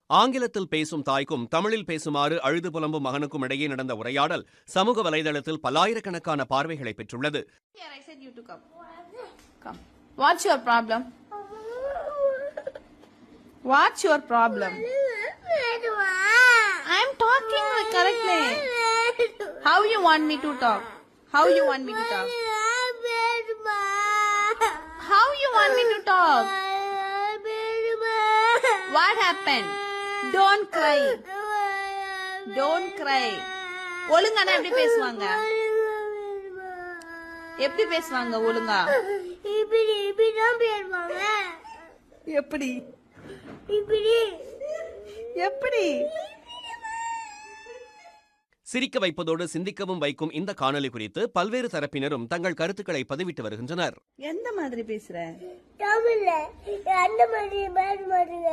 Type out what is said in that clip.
ஆங்கிலத்தில் பேசும் தாய்க்கும் தமிழில் பேசுமாறு அழுது புலம்பும் மகனுக்கும் இடையே நடந்த உரையாடல் சமூக வலைதளத்தில் பல்லாயிரக்கணக்கான பார்வைகளை பெற்றுள்ளது. What's your problem? What's your problem? I'm talking correctly. How you want me to talk? How you want me to talk? How you want me to talk? What happened? Don't cry. Don't cry. ஒழுங்கானா எப்படி பேசுவாங்க? எப்படி பேசுவாங்க ஒழுங்கா? இப்படி தான் பேசுவாங்க. எப்படி? இப்படி. எப்படி? சிரிக்க வைப்பதோடு சிந்திக்கவும் வைக்கும் இந்த காணொலி குறித்து பல்வேறு தரப்பினரும் தங்கள் கருத்துக்களை பதிவிட்டு வருகின்றனர். எந்த மாதிரி பேசுற? தமிழ்ல அந்த மாதிரி பேச மாட்டேங்க.